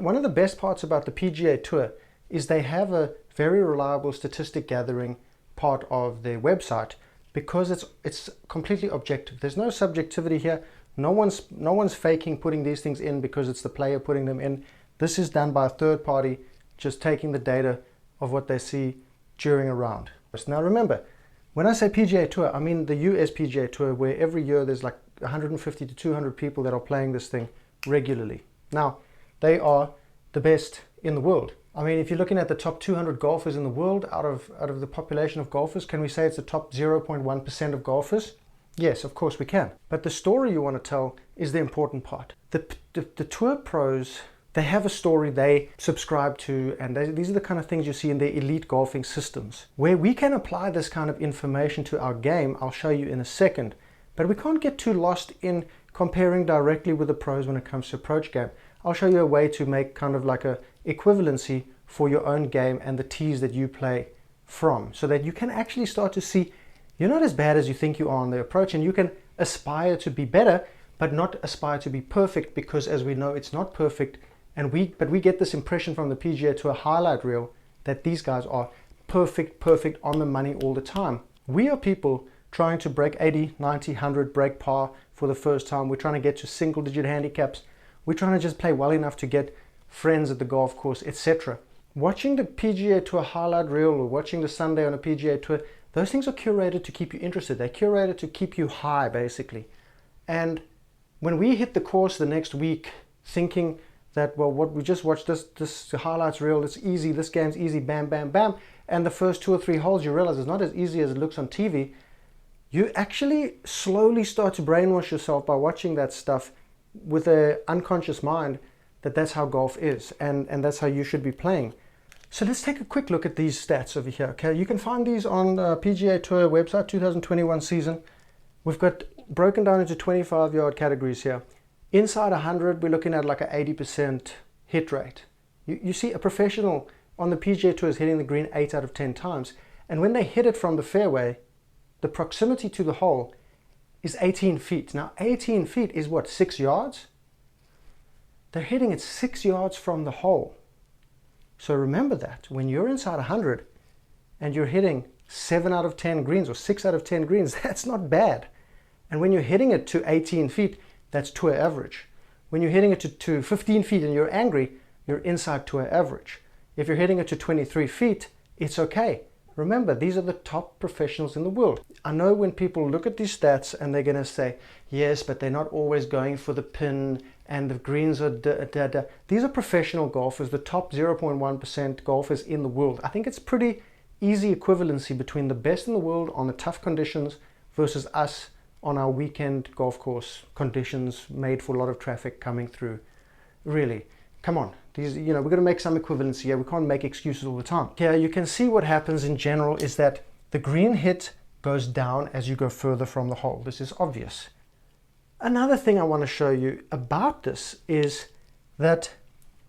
One of the best parts about the PGA Tour is they have a very reliable statistic gathering part of their website because it's completely objective. There's no subjectivity here. No one's faking putting these things in because it's the player putting them in. This is done by a third party just taking the data of what they see during a round. Now remember, when I say PGA Tour, I mean the US PGA Tour, where every year there's like 150 to 200 people that are playing this thing regularly. Now, they are the best in the world. I mean, if you're looking at the top 200 golfers in the world, out of the population of golfers, can we say it's the top 0.1% of golfers? Yes, of course we can. But the story you want to tell is the important part. The tour pros, they have a story they subscribe to, and these are the kind of things you see in their elite golfing systems. Where we can apply this kind of information to our game, I'll show you in a second. But we can't get too lost in comparing directly with the pros when it comes to approach game. I'll show you a way to make kind of like a equivalency for your own game and the tees that you play from, so that you can actually start to see you're not as bad as you think you are on the approach, and you can aspire to be better, but not aspire to be perfect, because as we know, it's not perfect. But we get this impression from the PGA Tour highlight reel that these guys are perfect on the money all the time. We are people trying to break 80, 90, 100, break par for the first time. We're trying to get to single digit handicaps. We're trying to just play well enough to get friends at the golf course, etc. Watching the PGA Tour highlight reel or watching the Sunday on a PGA Tour, those things are curated to keep you interested. They're curated to keep you high, basically. And when we hit the course the next week thinking that, well, what we just watched, this highlights reel, it's easy, this game's easy, bam, bam, bam, and the first 2 or 3 holes you realize it's not as easy as it looks on TV, you actually slowly start to brainwash yourself by watching that stuff with an unconscious mind that that's how golf is, and that's how you should be playing. So let's take a quick look at these stats over here. Okay, you can find these on the PGA Tour website, 2021 season. We've got broken down into 25-yard categories here. Inside 100, we're looking at like an 80% hit rate. You see a professional on the PGA Tour is hitting the green 8 out of 10 times. And when they hit it from the fairway, the proximity to the hole is 18 feet. Now, 18 feet is what, 6 yards? They're hitting it 6 yards from the hole. So remember that when you're inside 100 and you're hitting 7 out of 10 greens or 6 out of 10 greens, that's not bad. And when you're hitting it to 18 feet, that's tour average. When you're hitting it to 15 feet and you're angry, you're inside tour average. If you're hitting it to 23 feet, it's okay. Remember, these are the top professionals in the world. I know when people look at these stats and they're going to say, yes, but they're not always going for the pin and the greens are da. These are professional golfers, the top 0.1% golfers in the world. I think it's pretty easy equivalency between the best in the world on the tough conditions versus us on our weekend golf course conditions made for a lot of traffic coming through. Really, come on. These, we're going to make some equivalency here. We can't make excuses all the time. Here you can see what happens in general is that the green hit goes down as you go further from the hole. This is obvious. Another thing I want to show you about this is that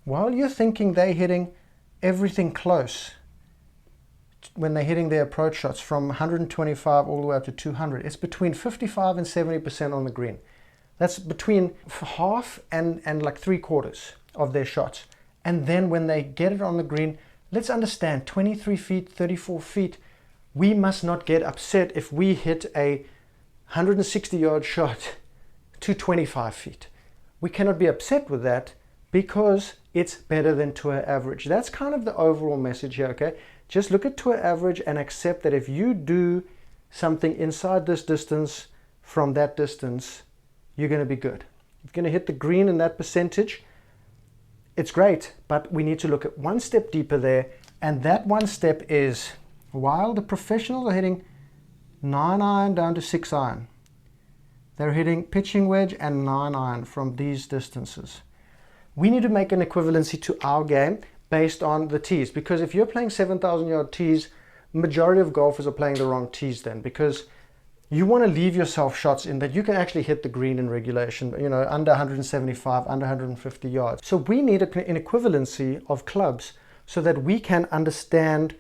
while you're thinking they're hitting everything close, when they're hitting their approach shots from 125 all the way up to 200, it's between 55 and 70% on the green. That's between half and like 3/4 of their shots. And then when they get it on the green, let's understand 23 feet, 34 feet, we must not get upset if we hit a 160-yard shot to 25 feet. We cannot be upset with that because it's better than tour average. That's kind of the overall message here, okay? Just look at tour average and accept that if you do something inside this distance from that distance, you're going to be good. You're going to hit the green in that percentage. It's great, but we need to look at one step deeper there, and that one step is while the professionals are hitting 9-iron down to 6-iron, they're hitting pitching wedge and 9-iron from these distances. We need to make an equivalency to our game based on the tees, because if you're playing 7,000-yard tees, majority of golfers are playing the wrong tees then, because you want to leave yourself shots in that you can actually hit the green in regulation, under 175, under 150 yards. So we need an equivalency of clubs so that we can understand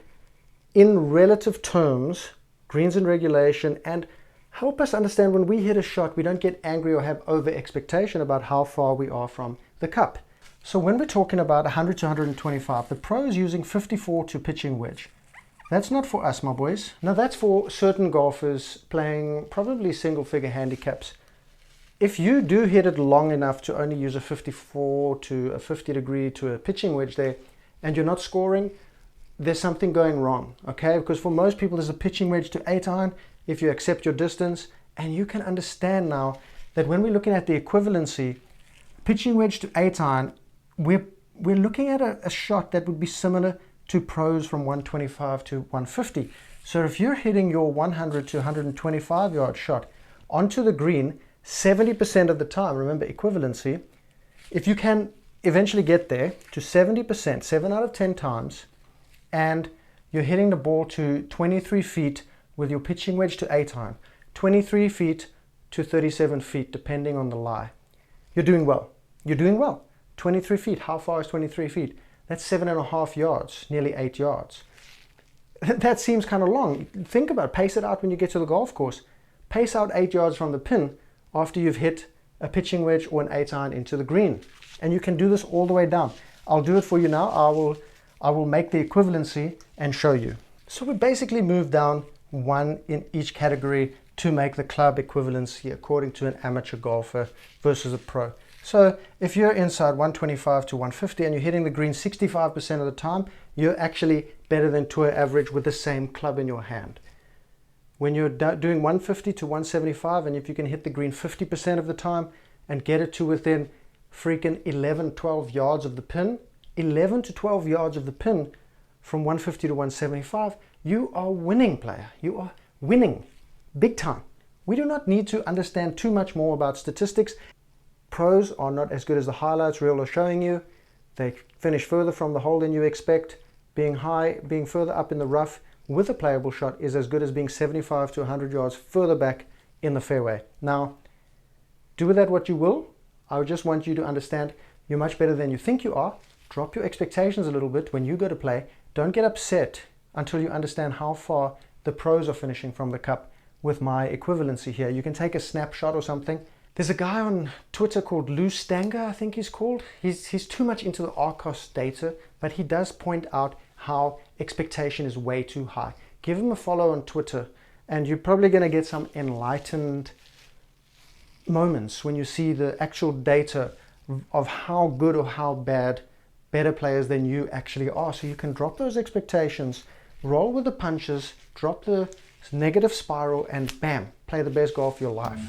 in relative terms greens in regulation, and help us understand when we hit a shot, we don't get angry or have over expectation about how far we are from the cup. So when we're talking about 100 to 125, the pro is using 54 to pitching wedge. That's not for us, my boys. Now that's for certain golfers playing probably single figure handicaps. If you do hit it long enough to only use a 54 to a 50 degree to a pitching wedge there, and you're not scoring, there's something going wrong, okay? Because for most people, there's a pitching wedge to 8 iron if you accept your distance, and you can understand now that when we're looking at the equivalency, pitching wedge to 8 iron, we're looking at a shot that would be similar to pros from 125 to 150. So if you're hitting your 100 to 125 yard shot onto the green 70% of the time, remember equivalency, if you can eventually get there to 70%, 7 out of 10 times, and you're hitting the ball to 23 feet with your pitching wedge to 8 iron, 23 feet to 37 feet, depending on the lie, you're doing well. You're doing well. 23 feet, how far is 23 feet? That's 7.5 yards, nearly 8 yards. That seems kind of long. Think about it. Pace it out when you get to the golf course. Pace out 8 yards from the pin after you've hit a pitching wedge or an 8 iron into the green. And you can do this all the way down. I'll do it for you now. I will make the equivalency and show you. So we basically move down one in each category to make the club equivalency according to an amateur golfer versus a pro. So if you're inside 125 to 150 and you're hitting the green 65% of the time, you're actually better than tour average with the same club in your hand. When you're doing 150 to 175 and if you can hit the green 50% of the time and get it to within freaking 11, 12 yards of the pin, 11 to 12 yards of the pin from 150 to 175, you are winning, player. You are winning big time. We do not need to understand too much more about statistics. Pros are not as good as the highlights reel are showing you. They finish further from the hole than you expect. Being further up in the rough with a playable shot is as good as being 75 to 100 yards further back in the fairway. Now, do with that what you will. I would just want you to understand you're much better than you think you are. Drop your expectations a little bit when you go to play. Don't get upset until you understand how far the pros are finishing from the cup with my equivalency here. You can take a snapshot or something. There's a guy on Twitter called Lou Stanger, I think he's called. He's too much into the Arcos data, but he does point out how expectation is way too high. Give him a follow on Twitter, and you're probably going to get some enlightened moments when you see the actual data of how good or how bad better players than you actually are. So you can drop those expectations, roll with the punches, drop the negative spiral, and bam, play the best golf of your life.